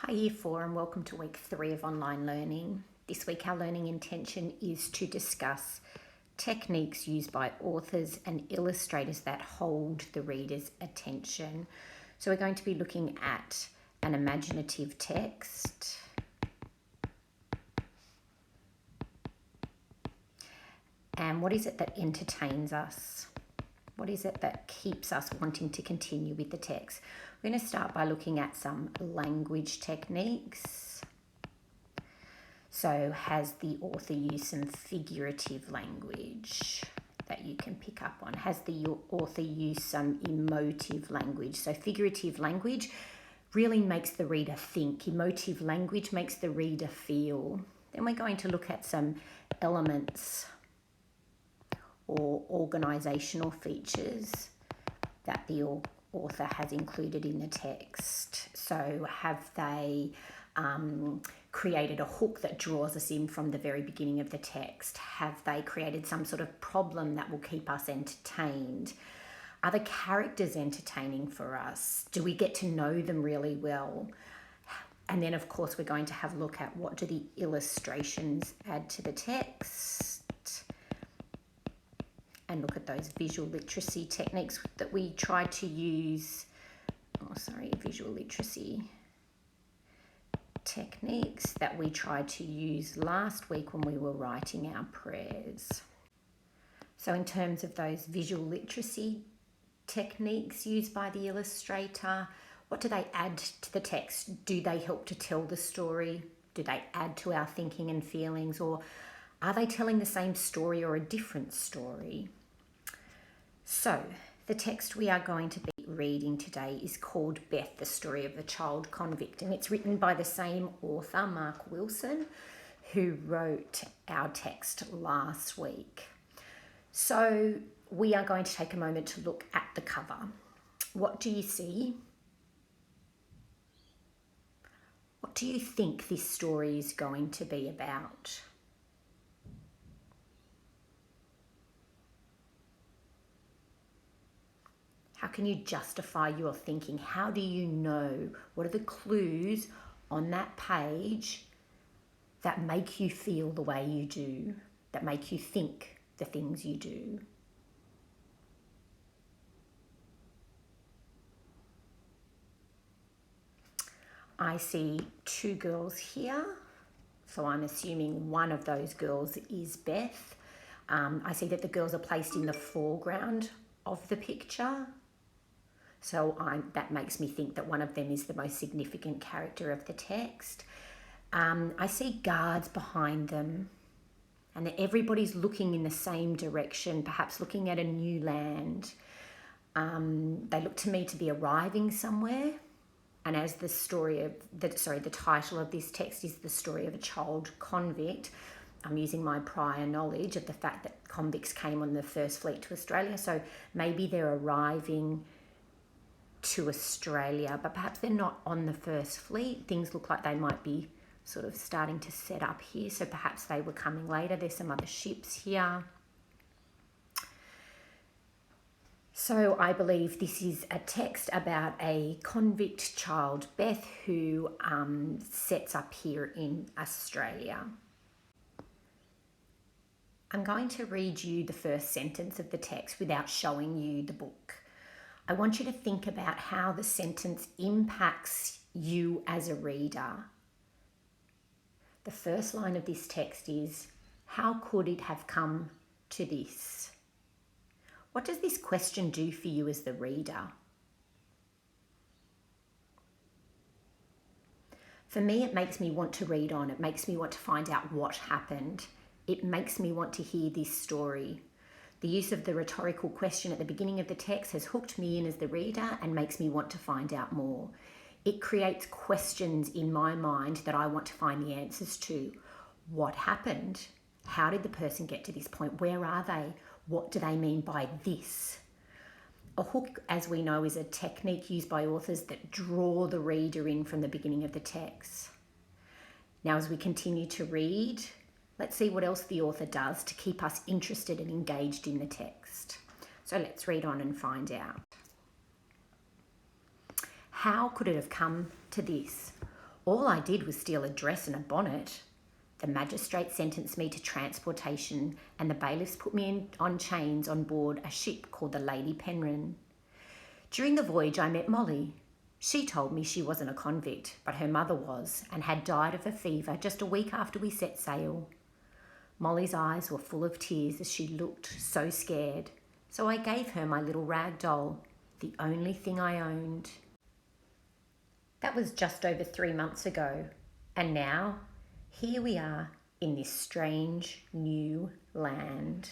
Hi Year 4 and welcome to week 3 of online learning. This week our learning intention is to discuss techniques used by authors and illustrators that hold the reader's attention. So we're going to be looking at an imaginative text, and what is it that entertains us? What is it that keeps us wanting to continue with the text? We're going to start by looking at some language techniques. So has the author used some figurative language that you can pick up on? Has the author used some emotive language? So figurative language really makes the reader think. Emotive language makes the reader feel. Then we're going to look at some elements or organisational features that the author has included in the text. So have they created a hook that draws us in from the very beginning of the text? Have they created some sort of problem that will keep us entertained? Are the characters entertaining for us? Do we get to know them really well? And then, of course, we're going to have a look at what do the illustrations add to the text, and look at those visual literacy techniques that we tried to use. Visual literacy techniques that we tried to use last week when we were writing our prayers. So in terms of those visual literacy techniques used by the illustrator, what do they add to the text? Do they help to tell the story? Do they add to our thinking and feelings? Or are they telling the same story or a different story? So the text we are going to be reading today is called Beth, the Story of a Child Convict, and it's written by the same author, Mark Wilson, who wrote our text last week. So we are going to take a moment to look at the cover. What do you see? What do you think this story is going to be about? How can you justify your thinking? How do you know? What are the clues on that page that make you feel the way you do, that make you think the things you do? I see two girls here, so I'm assuming one of those girls is Beth. I see that the girls are placed in the foreground of the picture. So that makes me think that one of them is the most significant character of the text. I see guards behind them, and that everybody's looking in the same direction, perhaps looking at a new land. They look to me to be arriving somewhere. And as the title of this text is The Story of a Child Convict, I'm using my prior knowledge of the fact that convicts came on the first fleet to Australia. So maybe they're arriving to Australia, but perhaps they're not on the first fleet. Things look like they might be sort of starting to set up here, so perhaps they were coming later. There's some other ships here. So I believe this is a text about a convict child, Beth, who sets up here in Australia. I'm going to read you the first sentence of the text without showing you the book. I want you to think about how the sentence impacts you as a reader. The first line of this text is, how could it have come to this? What does this question do for you as the reader? For me, it makes me want to read on. It makes me want to find out what happened. It makes me want to hear this story. The use of the rhetorical question at the beginning of the text has hooked me in as the reader and makes me want to find out more. It creates questions in my mind that I want to find the answers to. What happened? How did the person get to this point? Where are they? What do they mean by this? A hook, as we know, is a technique used by authors that draw the reader in from the beginning of the text. Now, as we continue to read, let's see what else the author does to keep us interested and engaged in the text. So let's read on and find out. How could it have come to this? All I did was steal a dress and a bonnet. The magistrate sentenced me to transportation and the bailiffs put me on chains on board a ship called the Lady Penrhyn. During the voyage I met Molly. She told me she wasn't a convict, but her mother was and had died of a fever just a week after we set sail. Molly's eyes were full of tears as she looked so scared, so I gave her my little rag doll, the only thing I owned. That was just over 3 months ago, and now here we are in this strange new land.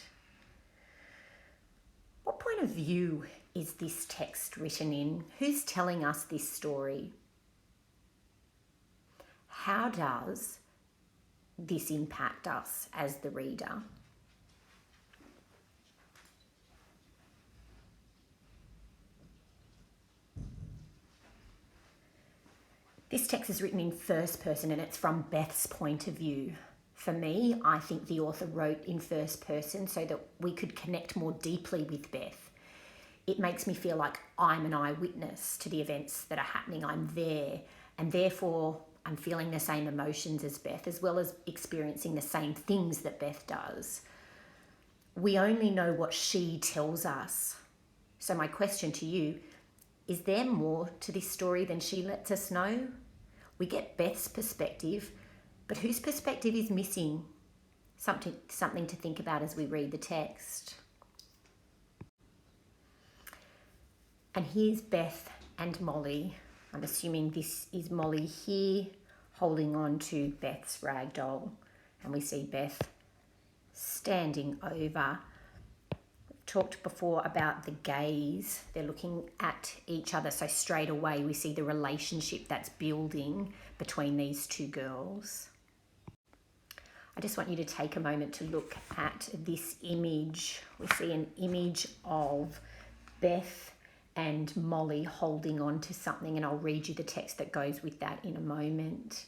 What point of view is this text written in? Who's telling us this story? How does this impact us as the reader? This text is written in first person and it's from Beth's point of view. For me, I think the author wrote in first person so that we could connect more deeply with Beth. It makes me feel like I'm an eyewitness to the events that are happening. I'm there, and therefore I'm feeling the same emotions as Beth, as well as experiencing the same things that Beth does. We only know what she tells us. So my question to you, is there more to this story than she lets us know? We get Beth's perspective, but whose perspective is missing? Something to think about as we read the text. And here's Beth and Molly. I'm assuming this is Molly here holding on to Beth's rag doll. And we see Beth standing over. We've talked before about the gaze. They're looking at each other. So straight away we see the relationship that's building between these two girls. I just want you to take a moment to look at this image. We see an image of Beth and Molly holding on to something, and I'll read you the text that goes with that in a moment.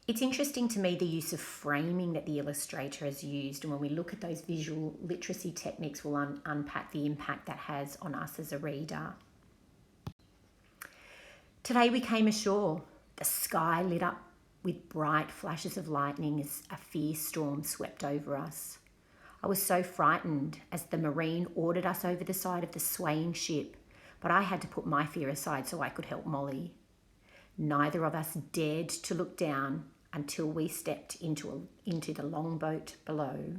It's interesting to me the use of framing that the illustrator has used, and when we look at those visual literacy techniques, we'll unpack the impact that has on us as a reader. Today we came ashore. The sky lit up with bright flashes of lightning as a fierce storm swept over us. I was so frightened as the Marine ordered us over the side of the swaying ship, but I had to put my fear aside so I could help Molly. Neither of us dared to look down until we stepped into the longboat below.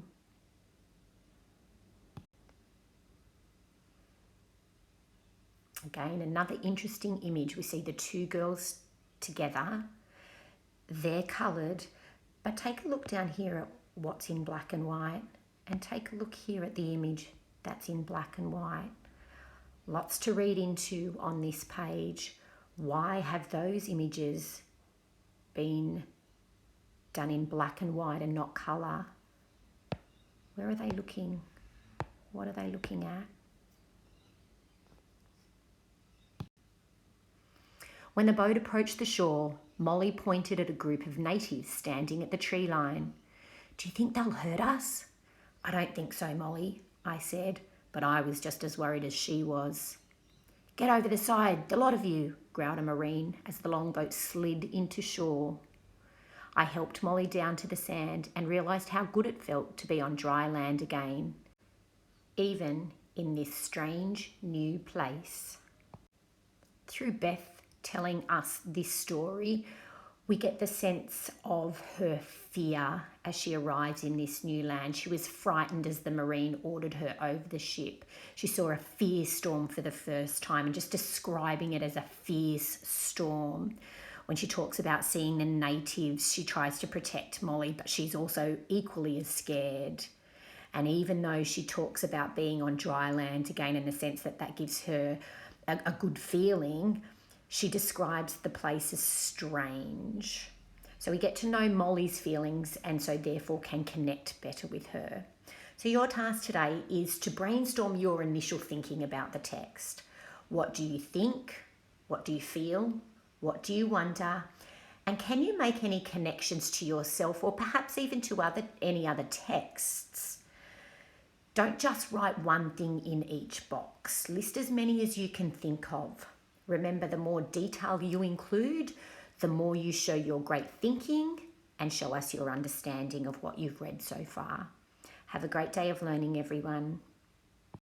Again, another interesting image. We see the two girls together. They're coloured, but take a look down here at what's in black and white, and take a look here at the image that's in black and white. Lots to read into on this page. Why have those images been done in black and white and not colour? Where are they looking? What are they looking at? When the boat approached the shore, Molly pointed at a group of natives standing at the tree line. "Do you think they'll hurt us?" "I don't think so, Molly," I said, but I was just as worried as she was. "Get over the side, the lot of you," growled a Marine as the longboat slid into shore. I helped Molly down to the sand and realised how good it felt to be on dry land again, even in this strange new place. Through Beth telling us this story, we get the sense of her fear as she arrives in this new land. She was frightened as the Marine ordered her over the ship. She saw a fierce storm for the first time, and just describing it as a fierce storm. When she talks about seeing the natives, she tries to protect Molly, but she's also equally as scared. And even though she talks about being on dry land, again in the sense that that gives her a good feeling, she describes the place as strange. So we get to know Molly's feelings and so therefore can connect better with her. So your task today is to brainstorm your initial thinking about the text. What do you think? What do you feel? What do you wonder? And can you make any connections to yourself or perhaps even to any other texts? Don't just write one thing in each box. List as many as you can think of. Remember, the more detail you include, the more you show your great thinking and show us your understanding of what you've read so far. Have a great day of learning, everyone.